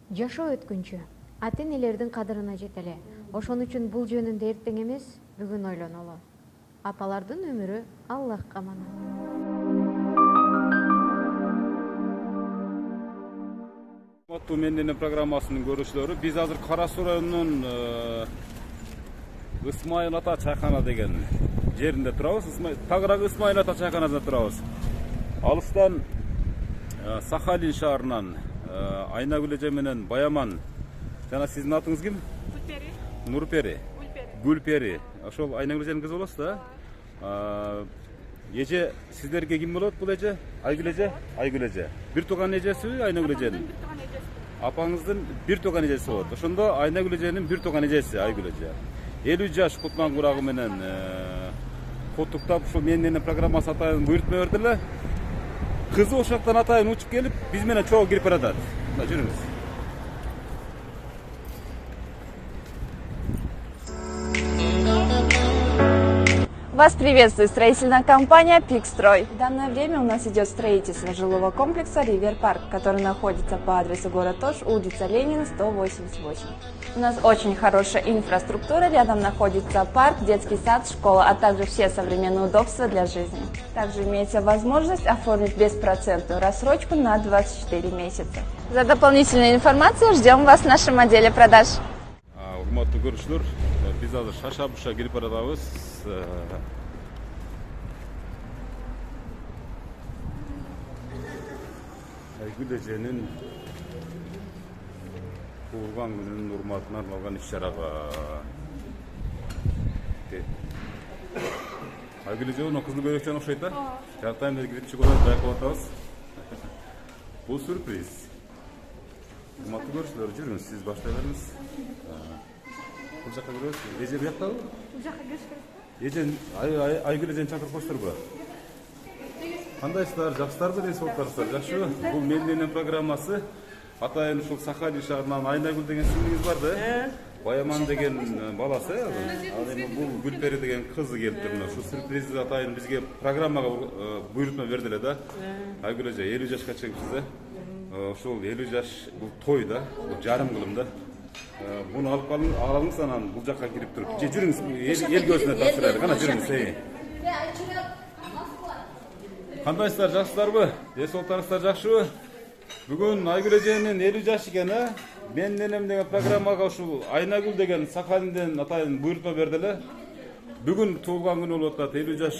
Жашоо өткүнчү ата-энелердин кадырына жетели. Ошон үчүн бул жөнүндө эртең эмес, бүгүн ойлонолу. Апалардын өмүрү Аллахка аманат. Урматтуу Менден программасынын көрүүчүлөрү, биз азыр Кара Суу районунун Ысмайыл ата чайкана деген жеринде турабыз. Тагыраагы Ысмайыл ата чайканасында турабыз. Алыстан Сахалин шаарынан Айнагүл эже менен Баяман. Жана сиздин атыңыз ким? Нурпери. Гүлпери. Ошол Айнагүл эженин кызы болосуз да? Эже сиздерге ким болот бул эже? Айгүл эже? Айгүл эже. Бир тууган эжесиби Айнагүл эженин? Апаңыздын бир тууган эжеси болот. Ошондо Айнагүл эженин бир тууган эжеси Айгүл эже. 50 жаш кутман курагы менен куттуктап ушул Менден программасы атайын буйрутма берди эле. Кызы ошол жактан атайын учуп келип, биз менен чогуу кирип баратат. Жүрүңүз. Вас приветствует строительная компания «Пикстрой». В данное время у нас идет строительство жилого комплекса «Ривер Парк», который находится по адресу город Ош, улица Ленина, 188. У нас очень хорошая инфраструктура, рядом находится парк, детский сад, школа, а также все современные удобства для жизни. Также имеется возможность оформить беспроцентную рассрочку на 24 месяца. За дополнительную информацию ждем вас в нашем отделе продаж. Урматтуу көрүүчүлөр, биз азыр шаша-буша кирип баратабыз. Айгүл эженин туулган күнүнүн урматына арналган иш-чарага. Айгүл эже ону кызыл көйрөкчөн окшойт да? Жактан бери кирип чыгып байкап атабыз. Бул сюрприз. Урматтуу көрүүчүлөр, жүрүңүз, сиз баштай бериңиз. Бул жакка киребиз. Эже бияктабы? Бул жакка кириш керек. Эжен Айгүл эжени чакырып коюштурбу? Кандайсыздар? Жакшысыздарбы? Ден соолуктарыңыздар жакшыбы? Бул Менден программасы. Атайын ушул Сахалин шаарынан Айнагүл деген сиңдиңиз бар да? Баяман деген баласы. Ал эми бул Гүлпери деген кызы келиптир. Ушу сюрприз атайын бизге программага буйрутма берди эле да. Айгүл эже 50 жашка чыгыпсыз да? Ушул 50 жаш бул той да, бул жарым кылым да. Буну алып алыңыз, анан бул жакка кирип туруп. Жүрүңүз, эл көзүнө тапшырайлык. Кана жүрүңүз. Кандайсыздар, жакшысыздарбы? Ден соолуктарыңыздар жакшыбы? Бүгүн Айгүл эженин 50 жаш экен, Менден деген программага ушул Айнагүл деген Сахалинден атайын буйрутма берди эле. Бүгүн туулган күнү болуп атат. 50 жаш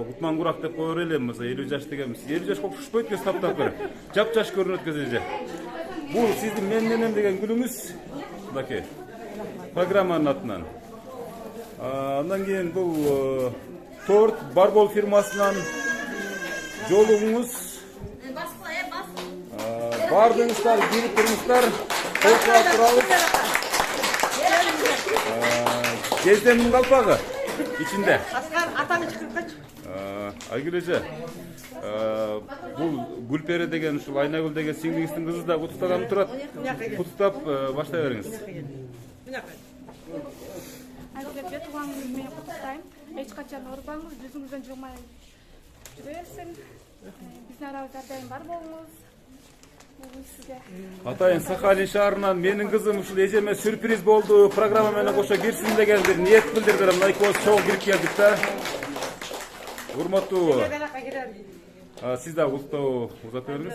кутман курак деп кое берели эмесе. 50 жаш дегенбиз. 50 жашка окшошпойт экен таптакыр. Жап-жаш көрүнөт экен эже. Бул сиздин Менден деген күнүңүз. Мынакей. Программанын атынан. Андан кийин бул торт Барбол фирмасынан жолугуңуз. Бардыңыздар, кирип туруңуздар. Колкуап турабыз. Кездемдин калпагы ичинде. Атаңы чакырткачы. Айгүл эже, бул Гүлпери деген ушул Айнагүл деген сиңдиңиздин кызы да куттуктаган турат. Куттуктап баштай бериңиз. Айгүл эже, тууган күнүңүз менен куттуктайм. Эч качан оорубаңыз, жүзүңүздөн жылмай жүрө берсин. Биздин арабызда дайым бар болуңуз. Атайын Сахалин шаарынан менин кызым ушул эжеме сюрприз болду, программа менен кошо кирсин деген бир ниет билдирдилер. Мына чогуу кирип келдик да. Урматтуу. Сиз да куттуктоо узата бериңиз.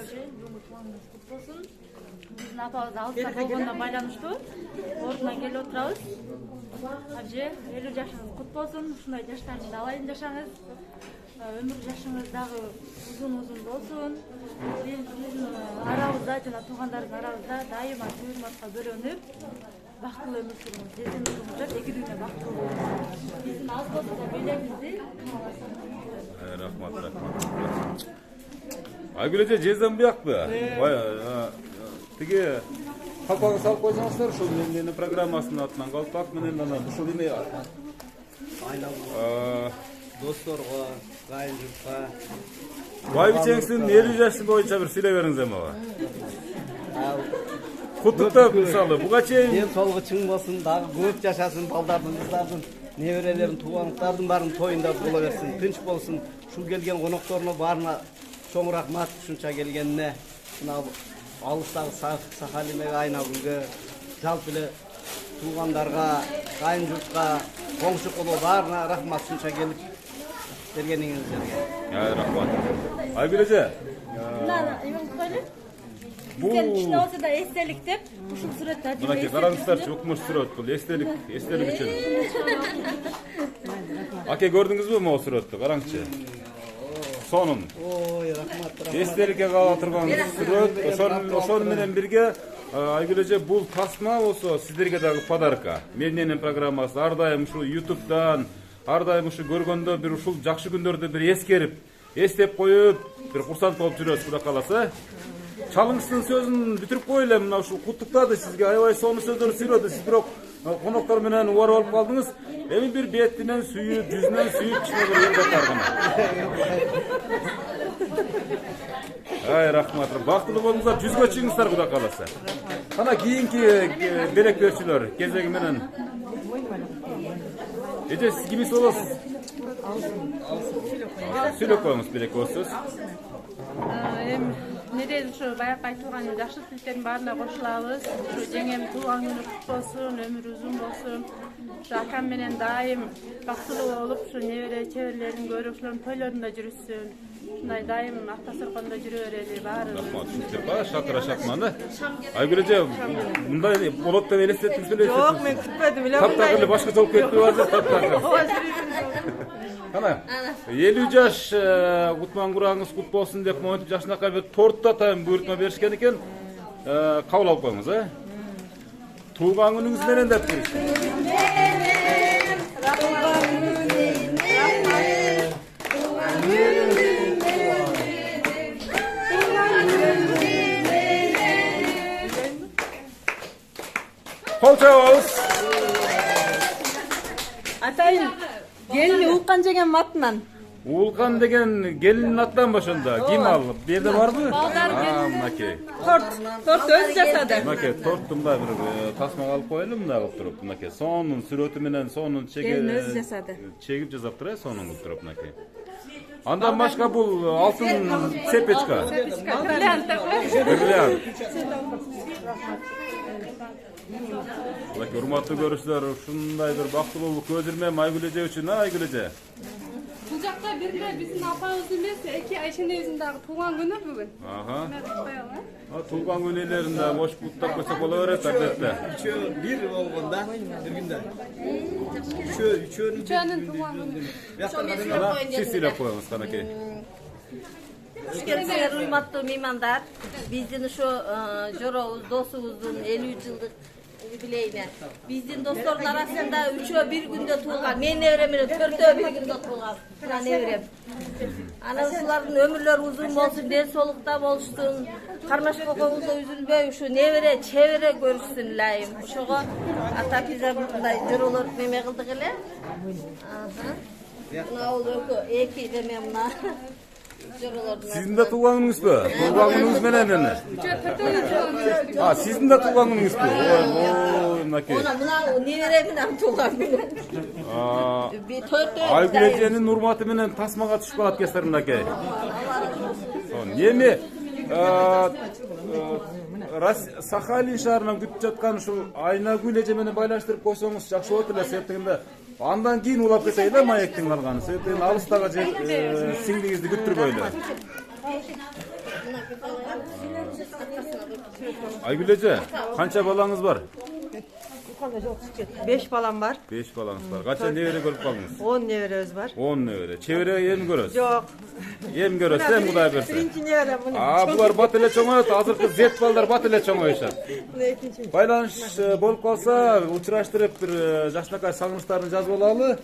Биздин апабыз алыста болгонуна байланыштуу ордунан келип отурабыз. Ажы 50 жашыңыз кут болсун, ушундай жаштарыңызды алайын жашаңыз. Өмүр жашыңыз дагы узун болсун. Биздин арабызда жана туугандарыбыздын арабызда дайыма туйматка бөлөнүп, бактылуу өмүр сүрүңүз, жезден өмүрдөр эгидүүнө бактылуу болуңуз. Биздин аз болсо да белегибизди Рахмат. Айгүл эже, жезден буякпы? Тиги калпагы салып койсоңуздар, ушул Менден программасынын атынан калпак менен анан ушул эме досторго, кайынжуртка. Байбичеңиздин 50 жашы боюнча бир сүйлөй бериңиз эми ага. Куттуктап, мисалы, буга чейин Ден соолугу чың болсун, дагы көп жашасын, балдардын, кыздардын, неберелердин, туугандардын баарын тоюнда боло берсин, тынч болсун. Ушул келген конокторуна баарына чоң рахмат ушунча келгенине. Мына алыстагы Сахалиндеги Айнагүлгө, жалпы эле туугандарга, кайын журтка, коңшу коло баарына рахмат ушунча келип бергениңиздерге. Рахмат. Айгүл эже, Bizden kişi olsa da estelik deyip, uşul suratlar мынакей караңыздарчы, укмуш сүрөт бул эстелик үчүн. Аке көрдүңүзбү могу сүрөттү? Караңчы. Сонун. Ой, рахмат. Эстеликке кала турган сүрөт, ошол менен бирге Айгүл эже бул тасма болсо сиздерге дагы подарка. Менин программасы ар дайым ушул YouTube'дан, ар дайым ушу көргөндө бир ушул жакшы күндөрдү бир эскерип, эстеп коюп, бир курсант болуп жүрөбүз, Кудай кааласа. Çalыңыздын сөзүн бүтүрүп коелу, мына ушул куттуктады сизге, аябай сонун сөздөр сүйлөдү. Сиз бирок коноктор менен убар болуп калдыңыз. Эми бир бетинен сүйүп, жүзүнөн сүйүп кичине бир элдеттар гана. Ай, рахмат. Бактылуу болуңуздар, жүзгө чыгыңыздар, Кудай кааласа. Кана кийинки белек берүүчүлөр кезеги менен. Эже, сиз кимиз болосуз? Сүйлөп коюңуз белек болсоңуз. Ne deydi şu bayağı aytılgan yaxşı tileklerin barına koşulabız. Şu jengem tuğan günü kutlu olsun, ömür uzun olsun. Şu akam menen daim baktılı olup şu nevere çevrelerini görüp şuların toylarında жүрүшsün. Şunday daim akta sırkanda жүрөбүрели баары. Рахмат. Шакыра шакманы. Айгүл эже, мындай болот деп элестеттиңиз беле? Жок, мен күтпөдүм эле. Таптагы башкача болуп кетти азыр таптагы. Кана 50 жаш кутман кураңыз кут болсун деп монтип жашынакай бир тортта тайм буйртма беришкен экен. Кабыл алып коюңуз, Туулган күнүңүз менен деп туруш. Кол чабабыз. Атайын, gelini Уулкан деген атынан. Уулкан деген келиндин атынан башында. Ким ал? Бу жерде барбы? Мынакей. Торт өзү жасады. Мынакей тортты мындай бир тасмага алып коелу, мындай кылып туруп. Мынакей сонун сүрөтү менен сонун чегип жасап туруп, сонун кылып туруп мынакей. Андан башка бул алтын цепочка. Бриллиант. Урматтуу көрүүчүлөр, ушундай бир бактылуулук көзүрмөм Айгүл эже үчүн, Айгүл эже. Бул жакта биринде биздин апабыздын эмес, эки Айшенебиздин дагы туулган күнү бүгүн. Туулган күнү элеринде бош куттап койсок боло берет албетте. Бир болгондо бир күндө. Үчөөнүн туулган күнү. Сиз сүйлөп коюңуз канакей. Üşkerler, uymattуу meymanдар, биздин ошо жоробуз, досубуздун 53 жылдык юбилейине. Биздин достордун арасында 3-өө бир күндө туулган, мен неберем менен 4-өө бир күндө туулган. Мына неберем. Анан ушулардын өмүрлөрү узун болсун, ден соолукта болуштун, кармаш кокобузда үзүлбөй, ушу небере, чебере көрүшсүн ылайым. Ошого ата бизге мындай жоролор неме кылдык эле. Мына ол эки деме мына. Sizin de tуулган күнүңүзбү? Tуулган күнүңүз менен эне. Sizin de tуулган күнүңүзбү? Ой, мынакей. Мына небере менен туулган күнү. Айгүл эженин урматы менен тасмага түшүп калат экенсиздер мынакей. Эми Сахалин шаарынан күтүп жаткан ушул Айнагүл эже менен байланыштырып койсоңуз жакшы болот эле, себептегенде андан кийин улап кетейин да маектин калганы. Себептен алыстагы сиңдигизди күттүрбөйлү. Айгүл эже, канча балаңыз бар? 5 балам бар. 5 балаңыз бар. Канча небере көрүп калдыңыз? 10 неберебиз бар. 10 небере. Чебере эми көрөсүз? Жок. Эми көрөсүз, Кудай берсе. Биринчи неберем муну. Булар бат эле чоңойот, азыркы Z балдар бат эле чоңоюшат. Экинчи. Байланыш болуп калса, учураштырып бир жашынакай сагынычтарын жазып алалы.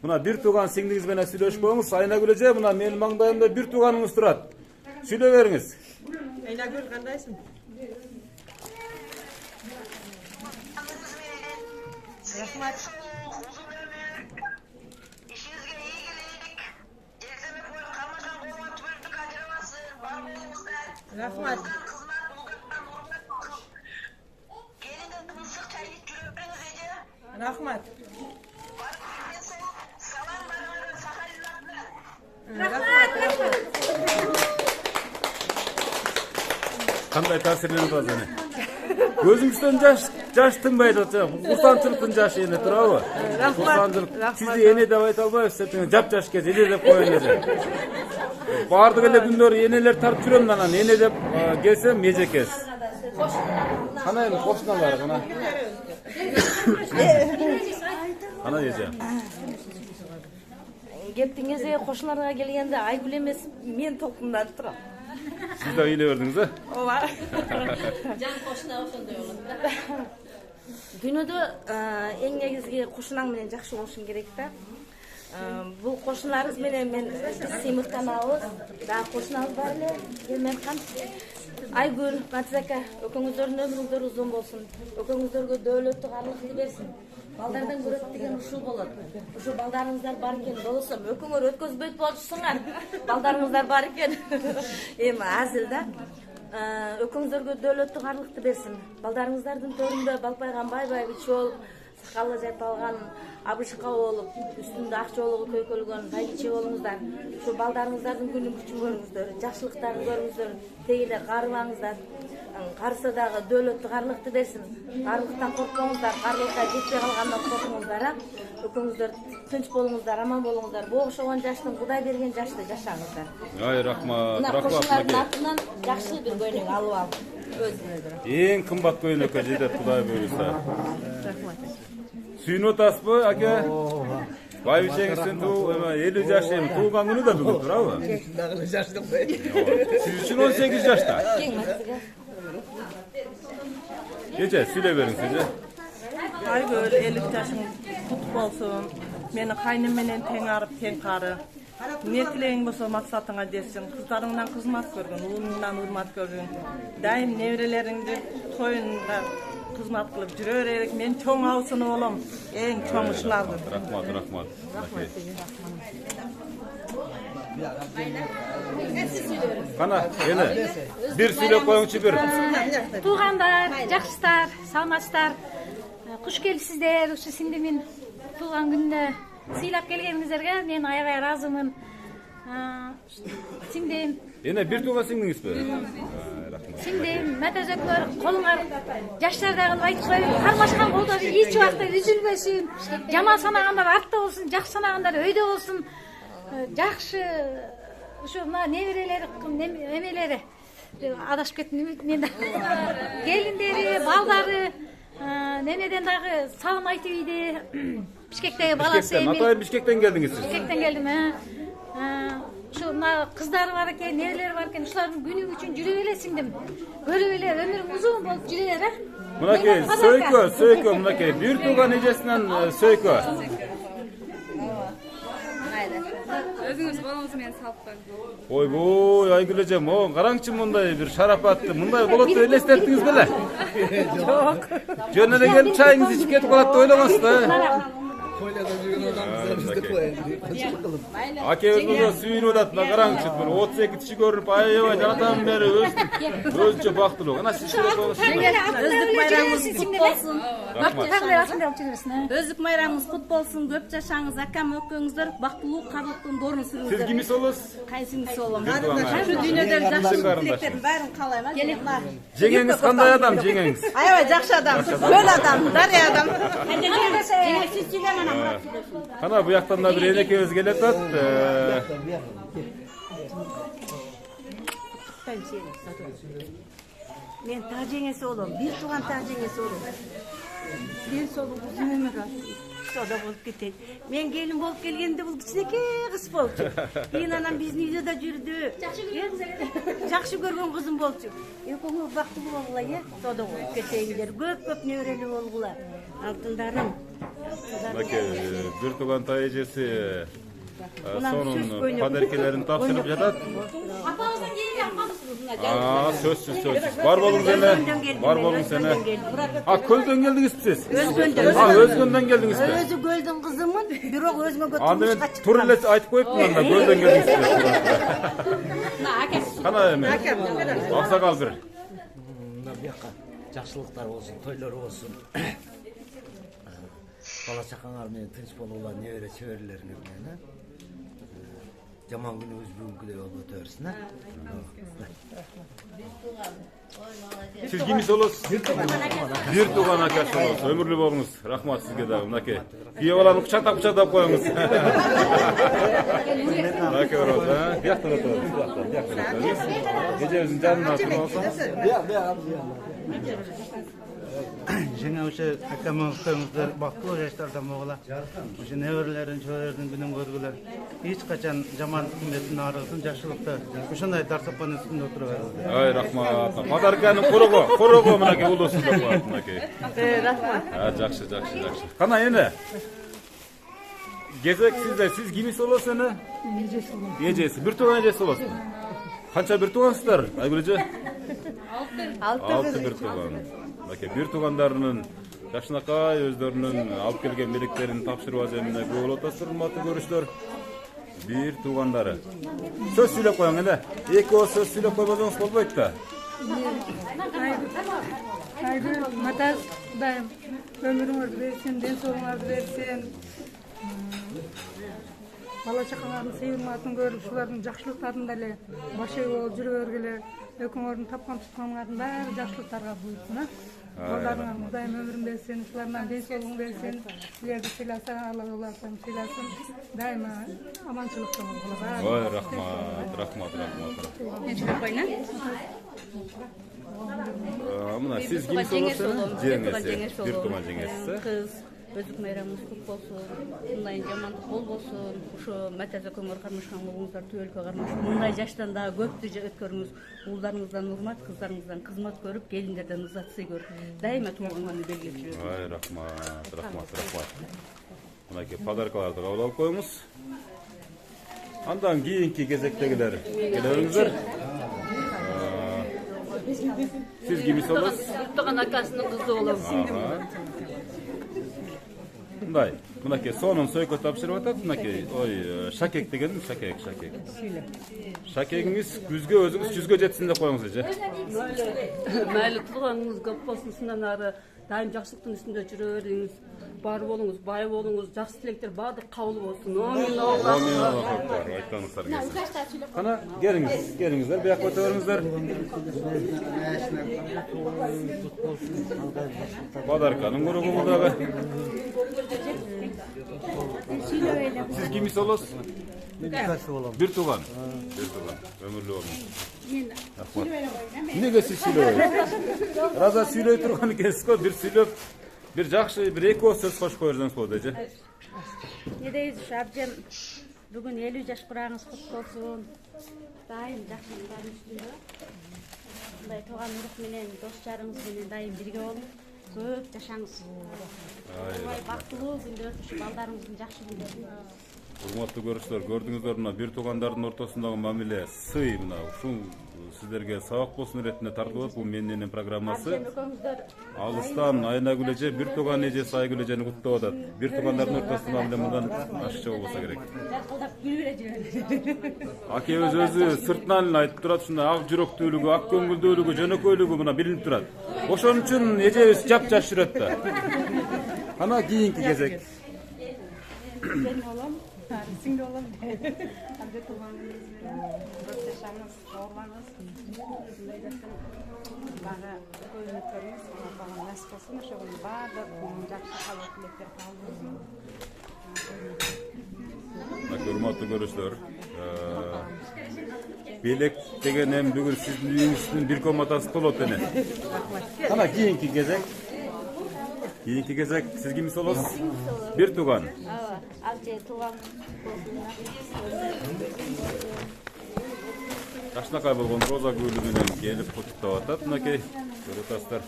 Мына бир тууган сиңдиңиз менен сүйлөшүп коюңуз. Айнагүл эже, мына менин маңдайымда бир тууганыңыз турат. Сүйлөп бериңиз. Айнагүл кандайсың? Рахмат. Рахмат. Рахмат. Кандай таасирленип атасыз эне? Көзүңүздөн жаш тынбайт атат. Курсанчылыктын жашы эне турабы? Курсанчылык. Сизди эне деп айта албайбыз, сен жап-жаш кез эне деп коеюн эле. Бардык эле күндөрү энелер тартып жүрөм анан эне деп келсем межекес. Кана эми кошуналар кана. Кана эже. Кептиңиз кошуналарга келгенде Айгүл эмес, мен толкунданып турам. Siz de öyle verdiniz ha? Ооба. Жан кошуна ошондой болот да. Дүйнөдө эң негизги кошунаң менен жакшы болушуң керек да. Бул кошуналарыбыз менен мен сыймыктанабыз. Дагы кошуналарыбыз бар эле. Келменхан. Айгүл, Матзака, экөөңүздөрдүн өмүрүңүздөр узун болсун. Экөөңүздөргө дөөлөттү карлыкты берсин. Балдардан көрөт деген ушул болот. Ушу балдарыңыздар бар экен, болсо өкүңөр өткөзбөйт болчусуңар. Балдарыңыздар бар экен. Эми азыл да. Өкүңүздөргө дөөлөттү карлыкты берсин. Балдарыңыздардын төрүндө балпайган байбай бичи болуп, сакалы жайпалган абышка болуп, үстүндө ак жоолугу көйкөлгөн байбиче болуңуздар. Ушу балдарыңыздардын күнүн күчүн көрүңүздөр, жакшылыктарын көрүңүздөр, тегилер карыбаңыздар. Карыса дагы дөөлөттү карлыкты берсин. Карлыктан коркпоңуздар, карлыкка жетпей калгандан коркуңуздар, өкүңүздөр тынч болуңуздар, аман болуңуздар. Бул ошогон жаштын Кудай берген жашты жашаңыздар. Ай, рахмат. Кошуналардын атынан жакшы бир көйнөк алып ал. Өзүнө. Эң кымбат көйнөккө жетет Кудай буйруса. Сүйүнүп атасызбы, аке? Байбичеңиздин 50 жаш эми туулган күнү да бүгүн турабы? Дагы жаштык бай. Сиз үчүн 18 жашта. Эже, сүйлөй бериңиз, эже. Айгүл 50 жашың кут болсун. Мени кайным менен тең арып, тең кары. Не тилең болсо максатыңа жетсин. Кыздарыңдан кызмат көргүн, уулуңдан урмат көргүн. Дайым неберелериңди тоюнда кызмат кылып жүрө берек. Мен чоң абысыны болом. Эң чоң ушулардын. Рахмат. Кана, эне бир сүйлөп коюңчу бир. Туугандар, жакшыстар, саламатсыздар. Куш келипсиздер. Ушу сиңдимин туулган күнүнө сыйлап келгениңиздерге мен аябай ыраазымын. Сиңдим. Эне бир тууган сиңдиңизби? Сиңдим, мәтөзөклөр, колуңар жаштарда кылып айтып коюп, кармашкан колдор эч убакта үзүлбөсүн. Жаман санагандар артта болсун, жакшы санагандар өйдө болсун. Жакшы ушу мына неберелери, эмелери адашып кеттим мен да. Келиндери, балдары, немеден дагы салым айтып ийди. Бишкектеги баласы эми. Атайын Бишкектен келдиңиз сиз. Бишкектен келдим, Şu kızlar var ki, neler var ki, uşların günü üçün жүрө эле сиңдим. Көрүп эле өмүрүң узун болуп жүрө эле. Мынакей, сөйкө, мынакей. Бир тууган эжесинен сөйкө. Өзүңүз болуңуз менен салып коюң. Ойбой, Айгүл эжем, караңчы мындай бир шарапатты, мындай болот деп элестеттиңиз беле? Жок. Жөн эле келип чайыңызды ичип кетип калат деп ойлогонсуз да? Koyladan жүрген адамдар бізді қояды. Акебизге сүйүнүп атат, мына караңчы, 32 киши көрүнүп, аябай жанатан бери өзүнчө бактылуу. Ана сиз Өзүк майрамыңыз кут болсун, көп жашаңыз, акам өкөңүздөр бактылуу, карлыктын доорун сүрүңүздөр. Сиз кимиси болосуз? Кайсыңыз болом? Шу дүйнөдө жакшы тилектердин баарын каалайм. Жеңеңиз кандай адам, жеңеңиз? Аябай жакшы адам, көл адам, дарый адам. Кана бу жактан да бир энекебиз келип атат. Мен таа жеңеси болом, бир тууган таа жеңеси болом. Ден соолук узун өмүр сода болуп кетет. Мен келин болуп келгенде бул кичинекей кыз болчу. Кийин анан биздин үйдө да жүрдү. Жакшы көргөн кызым болчу. Экөөңөр бактылуу болгула, сода болуп кетейиңдер. Көп неберелүү болгула. Алтындарым. Бир тууган таа эжеси сонун падеркелерин тапшырып жатат. Апаңыздын келип жаткансыз. Сөзсүз. Бар болуңуз эле. Бар болуңуз эле. Көлдөн келдиңизби сиз? Өзгөндөн келдиңизби? Өзү көлдүн кызымын, бирок өзүмө анда мен тур эле айтып коюптум анда көлдөн келдиңизби. Кана эми. Аксакал бир. Мына бияка жакшылыктар болсун, тойлор болсун. Бала чакаңар менен тынч болуңар, небере чөбөрөлөрүңөр менен. жаман күнүңүз бүгүнкүдөй болуп өтө берсин. Siz kimisi olursunuz? Bir tuğan akası olursunuz. Ömürlü olunuz. Rahmat sizge de. Naki. Kiye olanı kucakta koyunuz. Naki var olsun. Bir yaktan oturalım. Gece canını atın olsun. Жаңа o'sha akam-ukangizlar baqtылуу жаштардан mog'ular. O'sha nevaralarin, cho'ralardan bilim ko'rgular. Hech qachon jomon himmetin arasın, yaxshilikda o'shanday darsakxon ustida o'tiraveradi. Ay rahmat. Padarkanın qo'rg'o minaki ulosunda qo'yadi minaki. Rahmat. Ha, yaxshi. Qana endi. Gezek sizde siz kimisi olursunuz? Ejesi. Bir tuğan ejesi olursun. Qancha bir tuğansızlar? Aygülce? 6 bir tuğan. Bir tuğanlarının yaşınakay özlerinin alıp kelgen meleklerini tapşırıp azemine göğül otasır hurmatlı görüşler. Bir tuğanları. Söz söylep koyun ene. Eki o söz söylep koymadığınız olmayıp da. Haydi Mataz dayım ömrüңөрдү берсин, ден соолуңарды берсин. Бала чакаңардын сыйырматын көрүп, шулардын жакшылыктарын деле башыгы болуп жүрө бергиле. Экөөңөрдүн тапкан тутканыңардын баары жакшылыктарга буйрсун, а? Балдарыңар Кудайым ömrүн берсин, ушулардан ден соолугун берсин. Силерди сыйласа, Алла улардан сыйласын. Дайыма аманчылыкта болгула. Ой, rahmat. Эчип койна. Mına siz kimisi olursunuz? Jengesi. Bir tuğan jengesi. Kız, özlük meyramımız kut bolsun, bunday jamanlık bol bolsun, uşu Mataz ekөөңөр кармашканлыгыңыздар түбөлкө кармашып, мындай жаштан дагы көптү өткөрүңүз, уулдарыңыздан урмат, кыздарыңыздан кызмат көрүп, келиндерден ызат сый көрүп, дайыма туулган күнү белгилеп жүрүңүз. Ay rahmat. Mınaki padarkalarda kabul alıp koyunuz. Andan keyinki gezektegiler geleverіңіздер. Siz kimisi olursunuz? Tuğan akasının kızı olur. Bunday, mınaki sonun söykö tapşırıp atat, mınaki şakek degen, şakek. Şakeginiz güzgө özünüz yüzgө jetsin de koyunuz eje. Mayli tuğanыңыз көп болсун, сындан ары дайым жакшылыктын үстүндө жүрө бериңиз. Бар болуңуз, бай болуңуз, жакшы тилектер баардык кабыл болсун. Амин. Айтқаныңыздар келсин. Қана келиңиздер, bu жаққа өте беріңіздер. Badarkanın grubu buradagı. Siz kimisi olursunuz? Bir tuğan. Ömürlü olun. Nege siz söylüyorsunuz? Raza söylüyor turganı kesik bir söylüp bir жақшы, bir eko söz hoş koyarsanız boldu. Не дейсиз, абжем бүгүн 50 жаш курагыңыз кут болсун. Дайым жакшылыктардын үстүндө. Мындай тууган урук менен, дос жарыңыз менен дайым бирге болуп, көп жашаңыз. Бактылуу күндө өтүшүп, балдарыңыздын жакшы күндөрүн. Урматтуу көрүүчүлөр, көрдүңүздөр мына bir тугандардын ортосундагы мамиле, сый мына ушул sizlerge сабак болсун иретинде тартылып, бул менин программасы. Алыстан Айнагүл эже bir туган эжеси Айгүл эжени куттап атат. Bir тугандардын ортосунда мамиле мындан ашыкча болбосо керек. Аке өзү сыртынан айтып турат, ушундай ак жүрөктүүлүгү, ак көңүлдүүлүгү, жөнөкөйлүгү мына билинип турат. Ошон үчүн эжебиз жапжаш жүрөт да. Ана кийинки кезек. Сиңди болом. Абде туулганыңыз менен көп жашаңыз, оорубаңыз. Ушундай жашын бага көзүнүп көрүңүз, Алла насип болсун, ошого баардык жакшы кабыл тилектер кабыл болсун. Урматтуу көрүүчүлөр, белек деген эми бүгүн сиздин үйүңүздүн bir комнатасы толот эне. Ана кийинки кезек. Keyinki gezek siz kimisi olursunuz? Bir tuğan. Абже тууган Жашынакай болгон роза гүлү менен келип куттуктап атат мынакей. Көрүп атасыздар.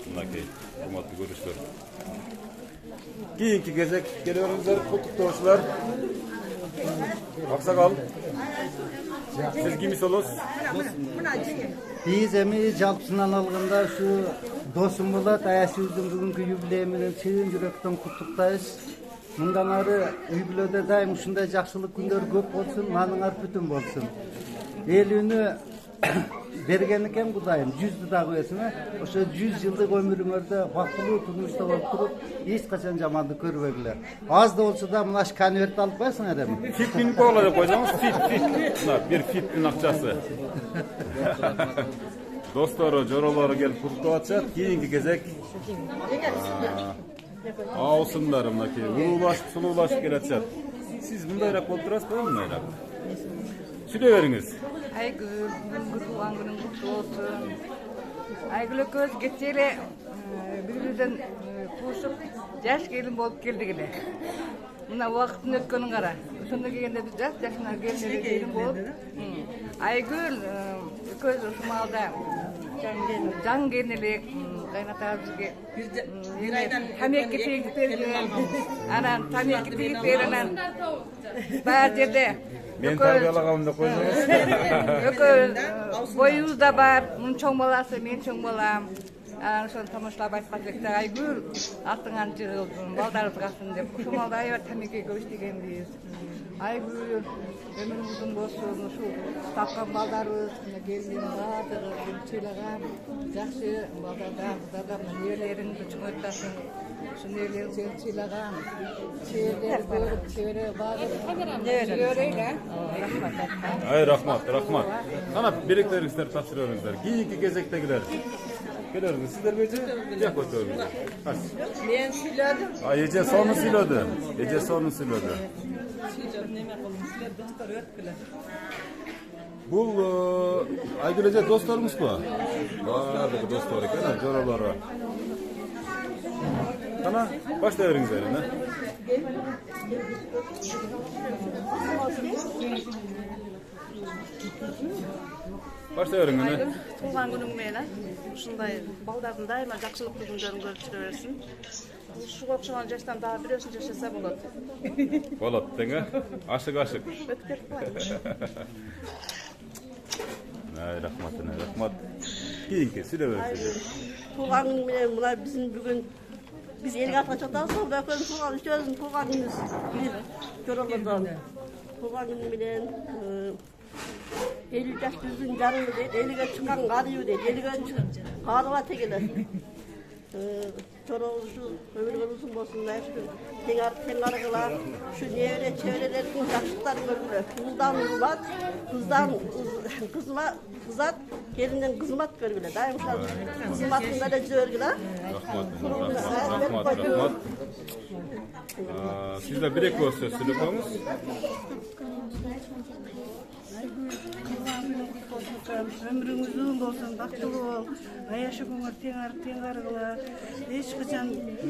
Мынакей, урматтуу көрүүчүлөр. Keyinki gezek келиңиздер, куттуктоочулар. Аксакал. Siz kimisi olursunuz? Биз эми жалпысынан алганда ушу досум болот, аясыбыздын бүгүнкү юбилей менен чын жүрөктөн куттуктайбыз. Мындан ары үй бүлөдө дайым ушундай жакшылык күндөр көп болсун, мааныңар бүтүн болсун. Эл үнү берген экен Кудайым 100'dü дагы берсине. Ошо 100 жылдык өмүрүңөрдө бактылуу турмушта болуп туруп, эч качан жамандык көрбөгүлөр. Аз да болсо да мына конверт алып койсуңар эми. Fit min kola деп койсоңуз, fit. Мына бир фиттин акчасы. Достору, жоролору келип куттуп атышат. Кийинки кезек аусыңдар мынакей улуулашып, сулуулашып келатышат. Siz mındayrak болуп турасызбы, мындайrak? Сүйлөй бериңиз. Айгүл, бүгүнкү туулган күнүң куттуу болсун. Айгүл экөөбүз кетчү эле бири-бирибизден туушуп, жаш келин болуп келдик эле. Мына убакыттын өткөнүн кара. Ошондо келгенде биз жашына келин болуп, Айгүл экөөбүз ушул маалда жаң келин элек кайнатабызга тамеки тегип берген. Анан тамеки тегип берген баар жерде Мен тарбиялагам деп койсоңуз. Экөөбүз боюбуз да бар, мунун чоң баласы, мен чоң балам. Ошону тамаштап айткан элек, Айгүл артыңан жыгыл, балдарыбыз калсын деп. Ушул маалда аябай тамеки көп иштегенбиз. Айгүл өмүрүң узун болсун, ушул тапкан балдарыбыз, келин баардыгын сыйлаган, жакшы балдардан, кыздардан неберелериңди чоңойтасың. Ушул неберелериң сени сыйлаган, чеберлери көрүп, чебере Ай, рахмат. Кана беректериңиздер тапшырып бериңиздер. Кийинки кезектегилер. Келеріңіз, сіздер бейте? Жақ өтөріңіз. Мен сүйлөдүм. Эже соны сүйлөдү. Бул Айгүл эже досторуңузбу? Баардыгы достор экен, жоролору. Кана баштай бериңиздер, Başta öğrenin. Туган күнүң менен ушундай балдардын дайыма жакшылыктуу күндөрүн көрүп жүрө берсин. Ушуга окшогон жаштан дагы бирөөсүн жашаса болот. Болот, тең, ашык. Өткөрүп коет. Рахмат. Кийинки сүйлөп бериңиз. Туган күнү менен мына биздин бүгүн биз элге атка чатабыз, ошол экөөбүз туган үчөөбүздүн туган күнүбүз. Жоролордон туган күнү менен 50 жаш жүзүн жарымы дейт, элге чыккан карыйбы дейт, элге карыба тегеле. Жоролор ушу өмүрүңөр узун болсун, тең арыгыла, ушу небере чеберелердин жакшылыктарын көргүлө. Кыздан урмат, кызат, келинден кызмат көргүлө. Дайым ушул кызматында эле жүргүлө. Рахмат. Сиздер бир-эки сөз сүйлөп коюңуз. Ömrüň uzun bolsun, baktılуу bol, аяшыгыңар тең арыгыла, эч качан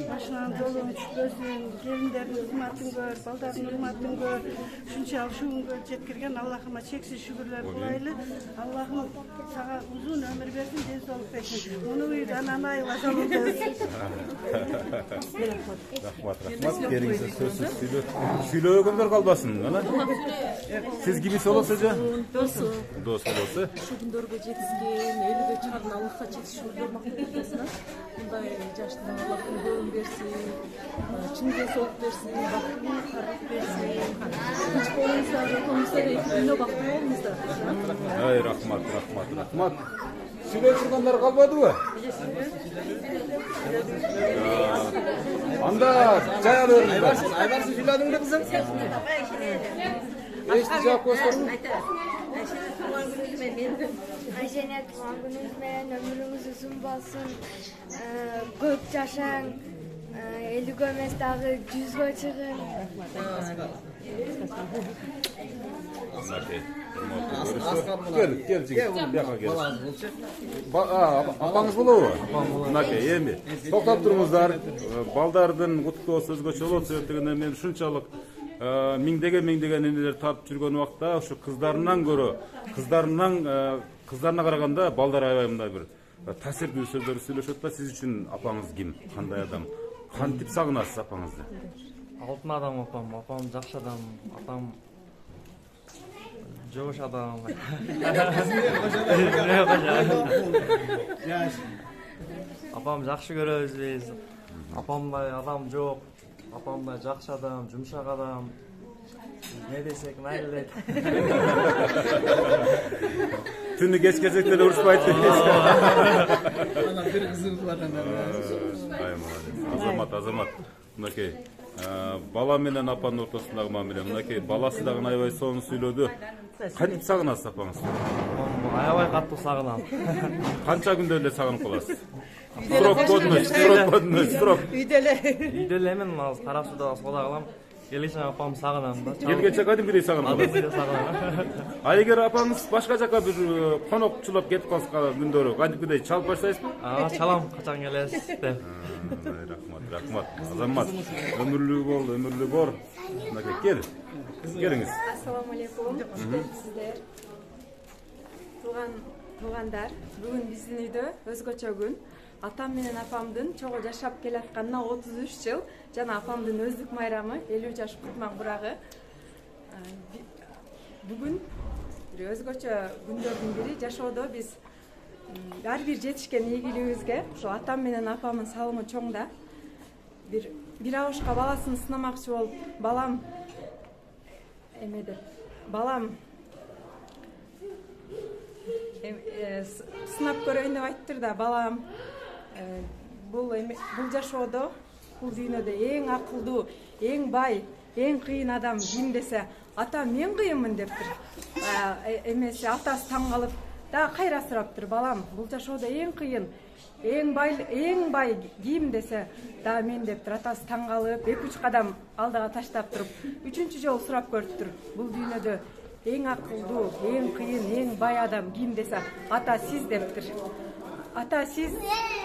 башынан жолуң түшпөсүн, келиндердин кызматын көр, балдардын урматын көр. Ушунча ушул күнгө жеткирген Аллахыма чексиз шүгүрлөр кылайлы. Аллахым сага узун өмүр берсин, денсаулык берсин. Муну үйдө ананай башалабыз. Рахмат. Бериңиз сөзсүз сүйлөгөндөр калбасын, ана. Сиз кимис болосуз же? Дос болосу. Ушул күндөргө жетишкен, элге чыгардын Аллахка чексиз шүгүрлөр мактап берсин. Мындай жаштан Аллах өмүрүн берсин, чын денсаулык берсин, бактылуу карып берсин. Кич болуңуздар, отуңуздар, дүйнө бактылуу болуңуздар. Ай, рахмат. Сүйлөп тургандар калбадыбы? Анда жая бериңиздер. Айбарсың сүйлөдүңбү кызым? Эчти жаап койсоң. Айжене туган күнүңүз менен өмүрүңүз узун болсун, көп жашаң, 50 эмес дагы 100гө чыгын. Кел жигит, бияка кел. Апаңыз болобу? Мынакей, эми токтоп туруңуздар. Балдардын куттуктоо сөзгөчө болот, себептегенде мен ушунчалык миңдеген энелер тартып жүргөн убакта ушу кыздарына караганда балдар аябай мындай бир таасирдүү сөздөр сүйлөшөт да. Сиз үчүн апаңыз ким? Кандай адам? Кантип сагынасыз апаңызды? Алтын адам апам жакшы адам, апам жош адам. Апам жакшы көрөбүз биз. Апамдай адам жок. Апамдай жакшы адам, жумшак адам. Не десек, майлет. Түнү кеч келсек деле урушпайт. Анан бир кызыгып Азамат. Мынакей. Бала менен апанын ортосундагы мамиле. Мынакей баласы дагы аябай сонун сүйлөдү. Кантип сагынасыз апаңызды? Аябай катуу сагынам. Канча күндө эле сагынып каласыз? Строк. Үйдө эле мен азыр кара сууда соода кылам. Келечек апамды сагынам да. Келгенче кадимгидей сагынып каласыз. А эгер апаңыз башка жака бир конокчулап кетип калса күндөрү кадимгидей чалып баштайсызбы? Чалам, качан келесиз деп. Рахмат. Азамат, өмүрлүү бор. Мынакей кел. Келиңиз. Ассаламу алейкум. Сиздер. Туугандар, бүгүн биздин үйдө өзгөчө күн. Атам менен апамдын чогуу жашап келатканына 33 жыл жана апамдын өздүк майрамы 50 жаш кутмак бурагы. Бүгүн бир өзгөчө күндөрдүн бири жашоодо биз ар бир жетишкен ийгилигибизге ошо атам менен апамдын салымы чоң да. Бир абышка баласын сынамакчы болуп, балам сынап көрөйүн деп айттыр да, балам бул жашоодо, бул дүйнөдө эң акылдуу, эң бай, эң кыйын адам ким десе, атам мен кыйынмын дептир. Эмесе атасы таң калып, да кайра сураптыр, балам, бул жашоодо эң кыйын, эң бай ким десе, да мен дептир. Атасы таң калып, 2-3 кадам алдыга таштап туруп, 3-чү жолу сурап көрүптүр. Бул дүйнөдө эң акылдуу, эң кыйын, эң бай адам ким десе, ата сиз дептир. Ата сиз,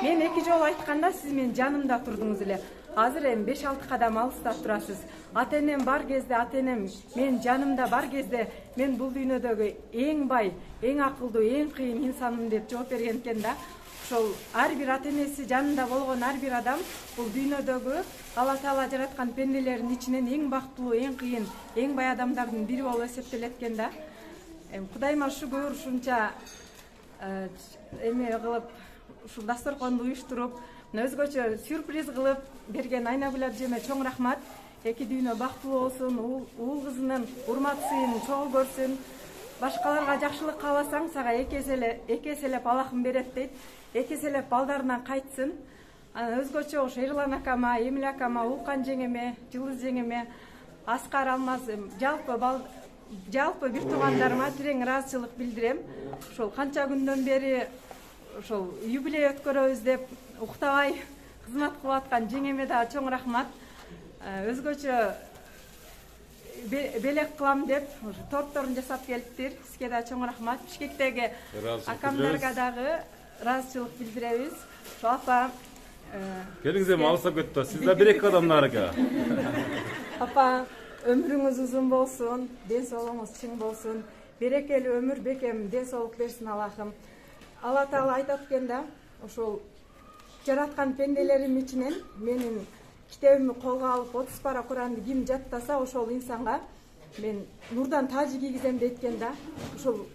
мен 2 жолу айтканда сиз менин жанымда турдуңуз эле. Азыр эми 5-6 кадам алыста турасыз. Ата-энем бар кезде, ата-энем мен жанымда бар кезде, мен бул дүйнөдөгү эң бай, эң акылдуу, эң кыйын инсанмын деп жооп берген экен да. Ошол ар бир ата-энеси жанында болгон ар бир адам бул дүйнөдөгү Алла Таала жараткан пенделердин ичинен эң бактылуу, эң кыйын, эң бай адамдардын бири болуп эсептелет экен да. Кудайыма шүгүр, ушунча эме кылып, ушул дасторконду уюштуруп, өзгөчө сюрприз кылып берген Айнагүл абжеме чоң рахмат. Эки дүйнө бактылуу болсун, уул кызынын урмат сыйын чогуу көрсүн. Башкаларга жакшылык кааласаң, сага эки эселеп Аллахым берет дейт. Эки эселеп балдарынан кайтсын. Өзгөчө ошо Эрлан акама, Эмил акама, Улкан жеңеме, Жылыз жеңеме, Аскар Алмаз, жалпы бир туугандарыма терең ыраазычылык билдирем. Ошол канча күндөн бери ошол юбилей өткөрөбүз деп уктабай кызмат кылып аткан жеңеме да чоң рахмат. Өзгөчө белек кылам деп тортторун жасап келиптир. Сизге да чоң рахмат. Бишкектеги акамдарга дагы ыраазычылык билдиребиз. Ошо апа келиңиз эми алыстап кетти. Сиз да 1-2 кадам нарыга. Апа, өмүрүңүз узун болсун, ден соолугуңуз чың болсун. Берекелүү өмүр, бекем ден соолук берсин Аллахым. Алла Таала айтат экен да, ошол жараткан пенделерим ичинен менин китебимди колго алып 30 пара Куранды ким жаттаса, ошол инсанга мен нурдан тажы кийгизем дейт экен да. Ошол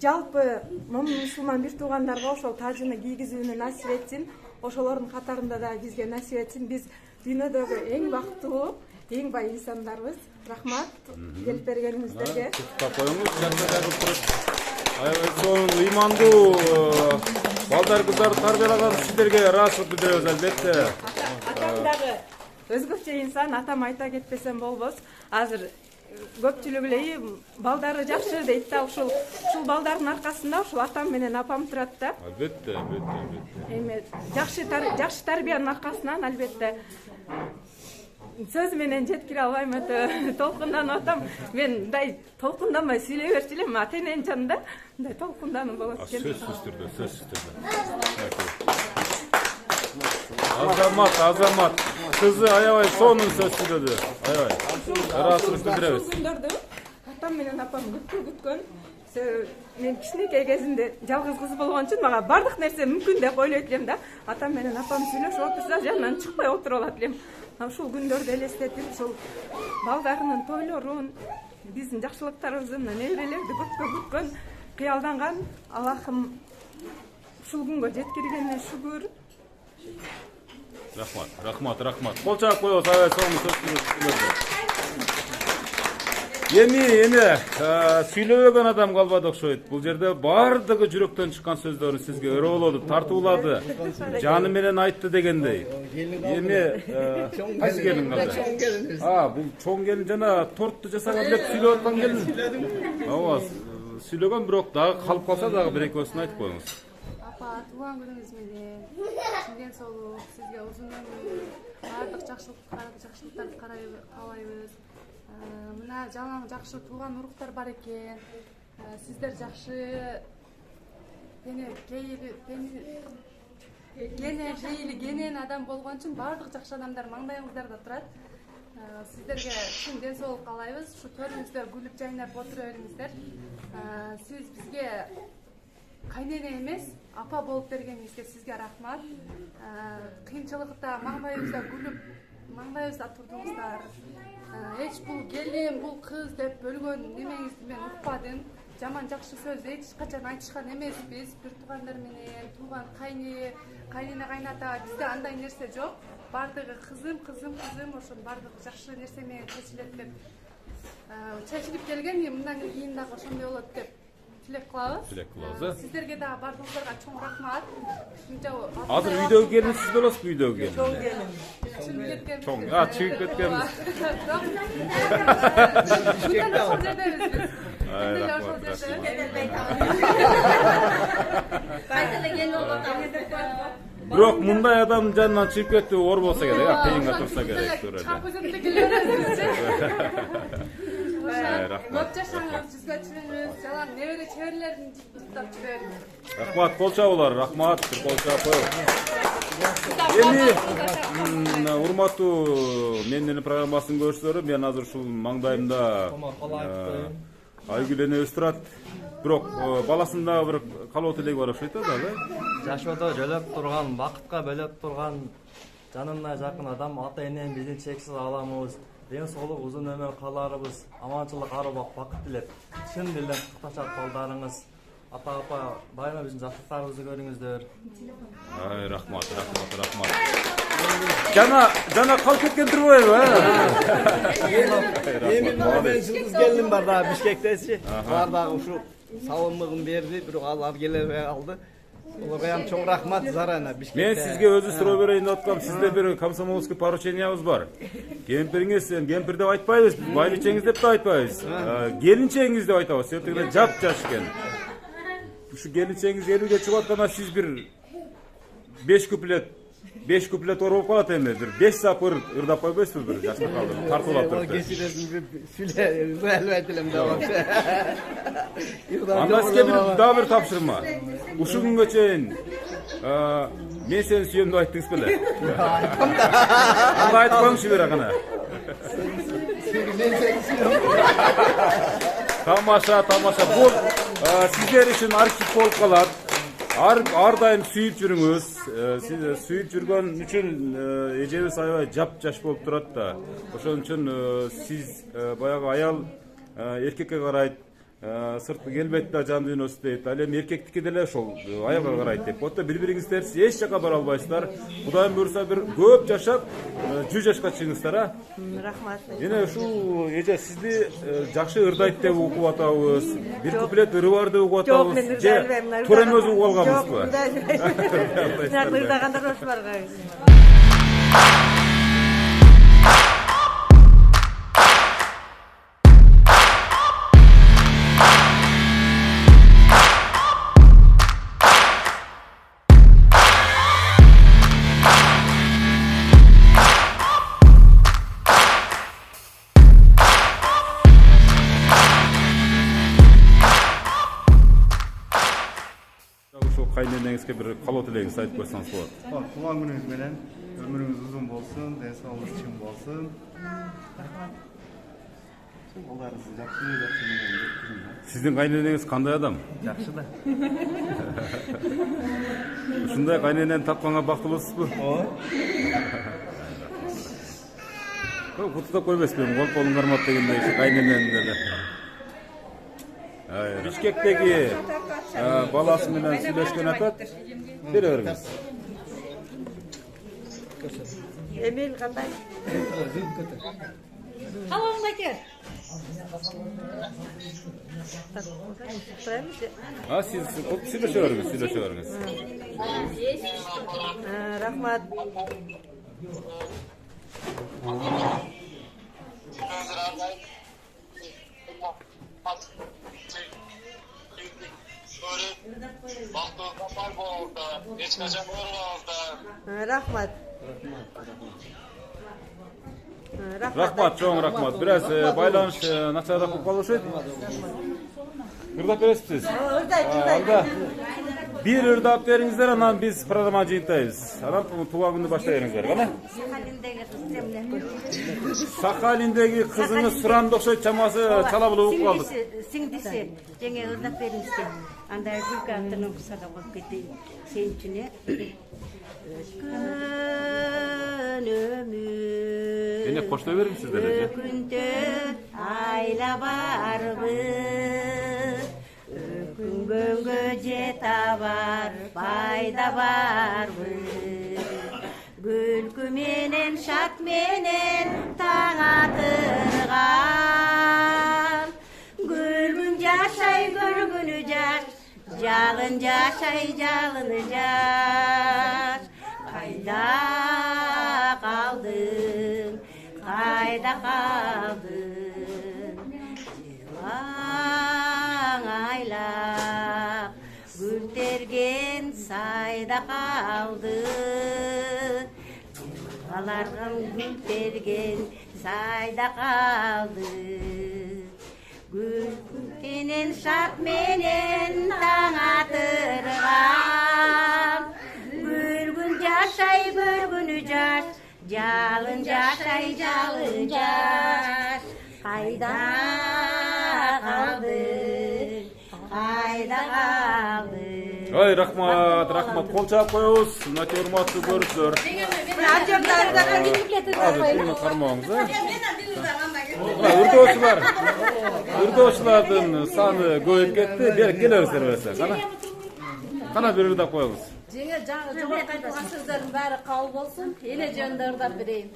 жалпы мусулман бир туугандарга ошол тажыны кийгизүүнү насип этсин. Ошолордун катарында да бизге насип этсин. Биз дүйнөдөгү эң бактылуу, эң бай инсандарбыз. Рахмат келип бергениңиздерге. Аябай сонун ыймандуу балдар кыздарды тарбиялаган сиздерге ыраазычылык билдиребиз албетте. Атам дагы өзгөчө инсан, атам айта кетпесем болбос. Азыр көпчүлүк эле балдары жакшы дейт да, ушул балдардын аркасында ушул атам менен апам турат да. Албетте. Эми жакшы тарбиянын аркасынан албетте. Сөз менен жеткире албайм, өтө толкунданып атам. Мен мындай толкунданбай сүйлөй берчү элем, ата-эненин жанында мындай толкунданып болот экен. Сөзсүз түрдө. Азамат. Кызы аябай сонун сөз сүйлөдү. Аябай. Ыраазычылык билдиребиз. Күндөрдү атам менен апам күткөн. Мен кичинекей кезинде жалгыз кыз болгон үчүн мага бардык нерсе мүмкүн деп ойлойт элем да. Атам менен апам сүйлөшүп отурса, жанынан чыкпай отуруп алат элем. Ушул күндөрдү элестетип, ушул балдарынын тойлорун, биздин жакшылыктарыбызды, неберелерди көпкө күткөн, кыялданган Аллахым ушул күнгө жеткиргенине шүгүр. Рахмат. Кол чаап коебуз, аябай сонун сөз. эми сүйлөбөгөн адам калбады окшойт. Бул жерде бардыгы жүрөктөн чыккан сөздөрү сизге өрө болду, тартуулады, жаны менен айтты дегендей. Эми кайсы келин калды? Бул чоң келин жана тортты жасаган элек сүйлөп аткан келин. Ооба, сүйлөгөн, бирок дагы калып калса дагы бир экөөсүн айтып коюңуз. Апа, тууган күнүңүз менен чын ден соолук, сизге узун өмүр, баардык жакшылыктарды каалайбыз. Мына жалаң жакшы тууган уруктар бар экен. Сиздер жакшы генен адам болгон үчүн баардык жакшы адамдар маңдайыңыздарда турат. Сиздерге чын ден соолук каалайбыз. Ушу төрүңүздөр күлүп жайнап отура бериңиздер. Сиз бизге кайнене эмес, апа болуп бергениңизге сизге рахмат. Кыйынчылыкта маңдайыбызда күлүп, маңдайыбызда турдуңуздар. Эч бул келин, бул кыз деп бөлгөн немеңизди мен укпадым. Жаман жакшы сөз эч качан айтышкан эмеспиз. Бир туугандар менен, тууган кайнене, кайната бизде андай нерсе жок. Бардыгы кызым, ошо бардыгы жакшы нерсе менен чечилет деп чечилип келген. Мындан кийин дагы ошондой болот деп тилек кылабыз. Сиздерге дагы бардыгыңыздарга чоң рахмат. Азыр үйдөгү келин сиз болосузбу, үйдөгү келин? Чоң келин. Чоң, чыгып кеткенбиз. Бирок мындай адам жанынан чыгып кетүү оор болсо керек, кыйынга турса керек. Көп жашаңыз, жүзгө чыгыңыз, жалаң небере чеберлерин жыттап жүрөңүз. Рахмат, кол чабуулар, рахмат, кол чабуу. Эми урматтуу Менден программасынын көрүүчүлөрү, мен азыр ушул маңдайымда Айгүл энебиз турат. Бирок баласында бир калоо тилеги бар окшойт да. Жашоодо жөлөп турган, бакытка бөлөп турган жанына жакын адам, ата энем биздин чексиз кааламыбыз. Ден соолук, узун өмүр кааларыбыз, аманчылык, арыбак, бакыт тилеп, чын дилден кутташат балдарыңыз. Ата-апа, дайыма биздин жакшылыктарыбызды көрүңүздөр. Рахмат. Жана калып кеткен турбайбы? Эми мен жылдыз келдим бар да Бишкектечи. Бар дагы ушу салымдыгын берди, бирок ал келебей калды. Оларга ham чоң рахмат зарана Бишкекте. Мен сизге өзү суроо берейин деп аткам. Сизде бир комсомольский поручениябыз бар. Кемпириңиз, кемпир деп айтпайбыз, байличеңиз деп да айтпайбыз. Келинчеңиз деп айтабыз. Себеби жап-жаш экен. Ушу келинчеңиз 50ге чыгып атканда сиз бир 5 куплет ор болуп калат эми. Бир 5 сапыр ырдап койбойсузбу бир жашта калды. Тартуулап турду. Кечиресиң бир сүйлө, албай элем да вообще. Анда сизге дагы бир тапшырма. Ушул күнгө чейин мен сени сүйөм деп айттыңыз беле? Анда айтып коюңчу бир акана. Тамаша. Бул сиздер үчүн архив болуп калат. Ар дайым сүйүп жүрүңүз. Сиз сүйүп жүргөн үчүн эжебиз аябай жап-жаш болуп турат да. Ошон үчүн сиз баягы аял эркекке карайт, сыртқы келбетті жан дүйнөсү дейт. Ал эми эркектики деле ошол аялга карайт деп. Ото бири-бириңиздер эч жака бара албайсыздар. Кудайым буйрса бир көп жашап 100 жашка чыгыңыздар, а? Рахмат. Эне ушул эже сизди жакшы ырдайт деп угуп атабыз. Бир куплет ыры бар деп угуп атабыз. Жок, мен ырдайбайм. Туура эмес угуп алганбызбы? Ырдагандар ош барга. Кайненеңизге бир калоо тилегиңизди айтып койсоңуз болот. Туган күнүңүз менен өмүрүңүз узун болсун, ден соолугуңуз чың болсун. Балдарыңыз жакшы менен. Сиздин кайненеңиз кандай адам? Жакшы да. Ушундай кайненени тапканга бактылуусузбу? Ооба. Куттуктап койбойсузбу? Кол колун кармап дегендей кайненени деле. Бишкектеги баласы менен сүйлөшкөн атат. Бере бериңиз. Эмил кандай? Калооң байке. Siz söylesöөрүңүz. Рахмат. Рахмат. Рахмат, чоң рахмат. Biraz байланыш начарыраак болуп калышат. Ырдап бересизбиз? Анда бир ырдап бериңиздер, анан биз программаны жыйынтайбыз. Анан тууган күндү баштай бериңиздер, кана? Сахалиндеги кызыңыз Суранды окшойт, чамасы чала булуп калдык. Сиңдиси, жаңа ырдап бериңизде. Анда күлкү аттын кысада болуп кетти. Сен үчүн Gönlümü Yine koşta verir misiniz derece? Öküntü ayla barbız Öküngönge jeta var, bayda barbız Gülkü menen, şak menen taң atırgan Gülgün jaşay, gülgünü jaş Jalın jaşay, jalını jaş Kayda kaldın, kayda kaldın Yılan aylak, gül tergen sayda kaldı Yılalarım gül tergen sayda kaldı Gül menen, şart menen taң atırgan Gülgün jaşay, gülgünü jaş Jalın jaşay, jalın jaş Kayda kaldın, kayda kaldın Ой, рахмат, кол чаап коебуз. Мынакей урматтуу көрүүчүлөр. Азыр муну кармооңуз, Үрдөөчүлөрдүн саны көбөйүп кетти. Берип келебиздер берсе, кана бир ырдап коебуз. Жогорку айтылган сөздөрдүн баары кабыл болсун. Эле жөнүндө ырдап берейин.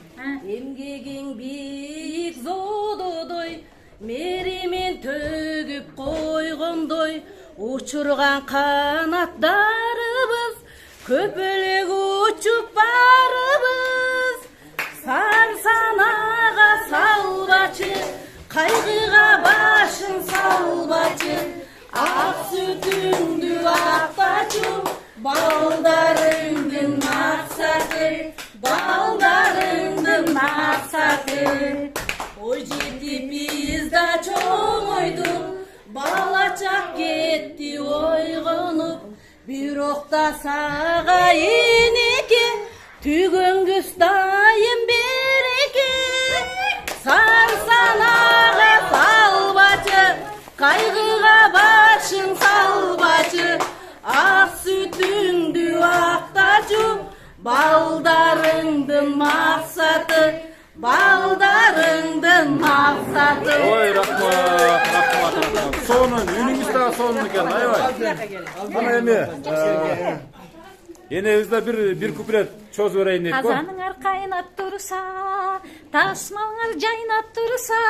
Эмгегиң бийик зоододой, меримен төгүп койгондой, учурган канаттарыбыз, көпөлөк учуп барыбыз. Сарсанага салбачы, кайгыга башың салбачы, ак сүтүңдү актачу, балдарыңдын максаты, балдарыңдын максаты. Ой жетип биз да чоңойдук, балачак кетти ойгонуп, бирок да сага энеке, түгөнгүс дайым береке. Сарсанага салбачы, кайгыга башың салбачы, ак сүтүңдү актачу, балдарыңдын максаты, балдарыңдын максаты. Ой, рахмат. Сонун, үнүңүз дагы сонун экен, аябай. Мына эми энебизде бир куплет чозуп берейин дейт го. Казаныңар кайнап турса, тасмаңар жайнап турса,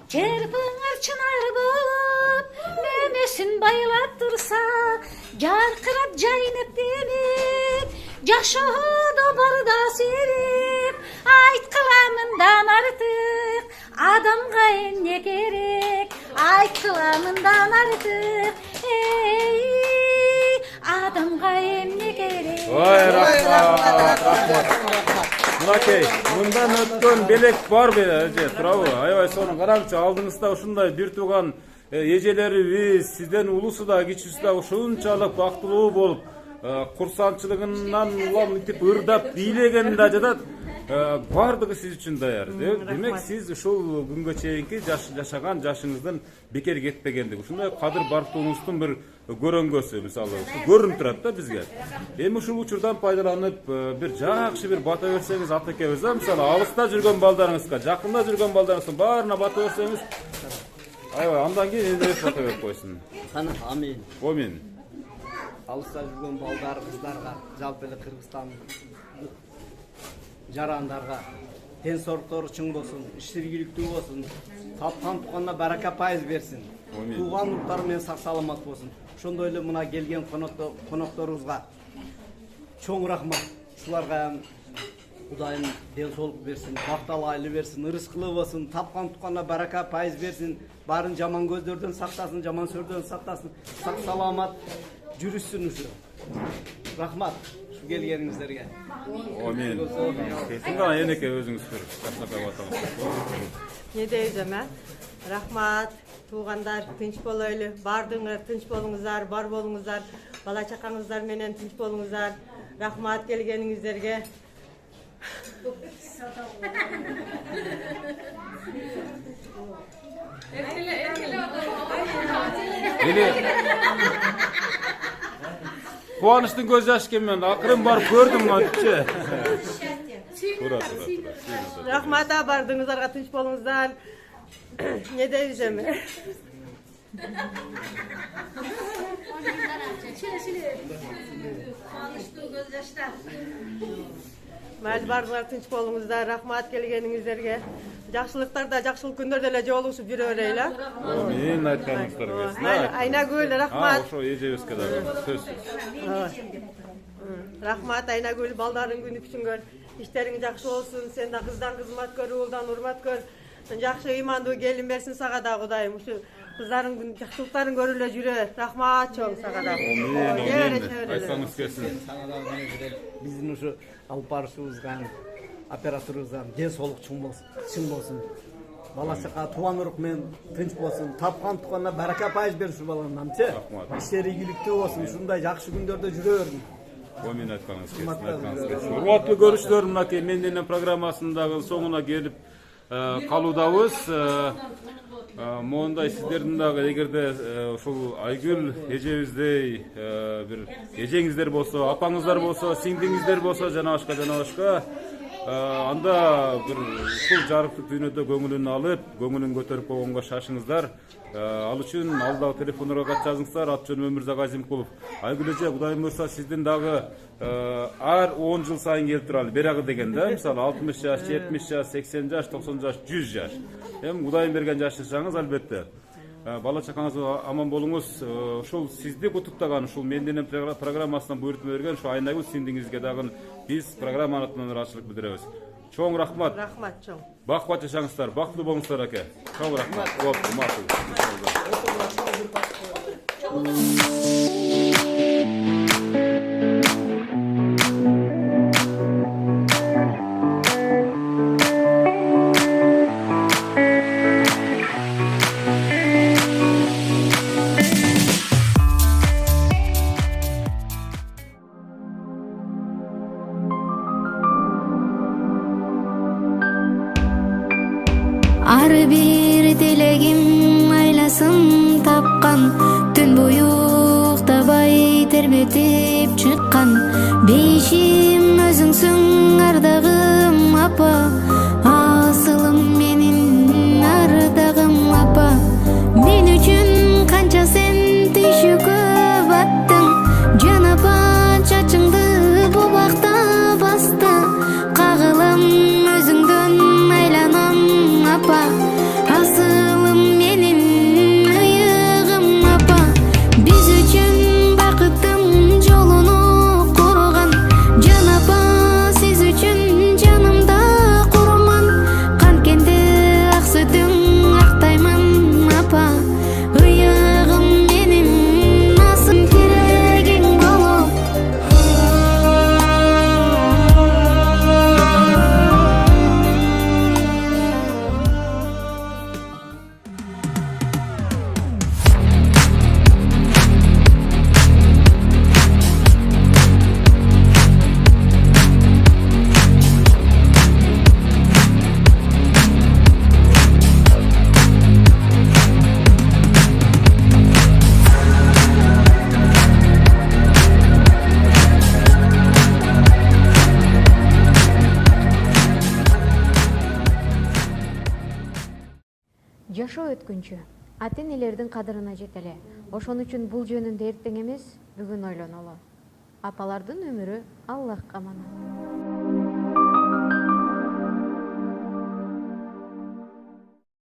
черпыңар чынар болуп, мөмөсүн байлап турса, жаркырап жайнап демек, жашоодо барда серип, айткыламындан артык, адамга эмне керек, айткыламындан артык, адамга эмне керек. Ой, рахмат. Мынакей, мындан өткөн белек барбы, туурабы? Аябай сонун караңчы, алдыңызда ушундай бир тууган эжелерибиз, сизден улусу да кичүүсү да ушунчалык бактылуу болуп, курсанчылыгынан улам мынтип ырдап бийлеген да жатат. Бардыгы сиз үчүн даяр. Демек сиз ушул күнгө чейинки жашаган жашыңыздын бекер кетпегендиги, ушундай кадыр бартуңуздун бир көрөнгөсү, мисалы, көрүнүп турат да бизге. Эми ушул учурдан пайдаланып, бир жакшы бир бата берсеңиз атакебиз да, мисалы, алыста жүргөн балдарыңызга, жакында жүргөн балдарыңыздын баарына бата берсеңиз, аябай, андан кийин эндебес бата берип койсун. Амин. Амин. Алыста жүргөн балдар, кыздарга, жалпы эле Кыргызстан жарандарга ден соолуктары чың болсун, иштери ийгиликтүү болсун, тапкан туканына барака пайыз берсин. Тууган уруктары менен сак саламат болсун. Ошондой эле мына келген конокторубузга чоң рахмат. Ушуларга Кудайым ден соолук берсин, бакталуу айлы берсин, ырыскылуу болсун, тапкан туканына барака пайыз берсин, баарын жаман көздөрдөн сактасын, жаман сөздөн сактасын, сак саламат жүрүшсүн ушу. Рахмат ушу келгениңиздерге. Амин. Сиңга энеке өзүңүз көрүп, баштап атабыз. Не дейсем, рахмат, туугандар, тынч болойлу, бардыңар, тынч болуңуздар, бар болуңуздар, бала чакаңыздар менен тынч болуңуздар. Рахмат келгениңиздерге. Кубанычтын көз жашы келмен, акырын барып көрдүм мынчы. Рахмат, бардыңыздарга, тынч болуңуздар. Не дейсем? Майли бардыңар, тынч болуңуздар. Рахмат келгениңиздерге. Жакшылыктарда, жакшылык күндөрдө эле жолугушуп жүрө берели. Мен айтканыңыздар келсин. Айнагүл, рахмат. Ошо эжебизге дагы сөзсүз. Рахмат, Айнагүл, балдарың күнү күчүнгөр. Иштериң жакшы болсун. Сен да кыздан кызмат көр, уулдан урмат көр. Жакшы ыймандуу келин берсин сага да Кудайым. Ушу кыздарың жакшылыктарын көрүп эле жүрө. Рахмат чоң сага да. Айтсаңыз келсин. Биздин ушу алып барышыбызга, операторубузга ден соолук чың болсун. Бала чака, тууган урук менен тынч болсун. Тапкан туканына барака пайыз берсин баламчы. Иштери ийгиликтүү болсун. Ушундай жакшы күндөрдө жүрө берсин. Комин айтканыңыз келсин. Урматтуу көрүүчүлөр, мынакей Менденен программасындагы соңуна келип калуудабыз. Мондай сиздердин дагы эгерде ушул Айгүл эжебиздей бир эжеңиздер болсо, апаңыздар болсо, сиңдиңиздер болсо, жана башка анда бир ушул жарыктык дүйнөдө көңүлүн алып, көңүлүн көтөрүп койгонго шашыңыздар. Ал үчүн алдагы телефонго кат жазыңыздар. Ат-жөнүм Өмүрзак Азимкулов. Айгүл эже, Кудайым буйрса сиздин дагы ар 10 жыл сайын келип туралы. Берагы дегенде, мисалы 60 жаш, 70 жаш, 80 жаш, 90 жаш, 100 жаш. Эми Кудайым берген жашасаңыз албетте. Бала чакаңызга аман болуңуз. Ушул сизди куттуктаган, ушул Менденен программасынан буйрутма берген ушу Айнагүл сиңдиңизге дагы биз программанын атынан ыраачылык билдиребиз. Чоң рахмат. Рахмат чоң. Бакыт жашаңыздар, бактылуу болуңуздар аке. Чоң рахмат. Болду, макул. Ар бир тилегим айласын тапкан, түн бою уктабай тербетип чыккан. Бейишим өзүңсүң, ардагым апа, асылым менин ардагым апа. Мен үчүн канча сен түйшүккө баттың, жан апа чачыңды бу бакта басты. Кагылам өзүңдөн айланам апа, асылым менин ыйыгым апа. Биз үчүн бакыттын жолуну курган, жан апа сиз үчүн жанымда курман. Канткенде ак сүтүң актаймын апа, ыйыгым менин асыл тирегиң болуп. Жашоо өткүнчү ата-энелердин кадырына жетели. Ошон үчүн бул жөнүндө эртең эмес, бүгүн ойлонолу. Апалардын өмүрү Аллахка аманат.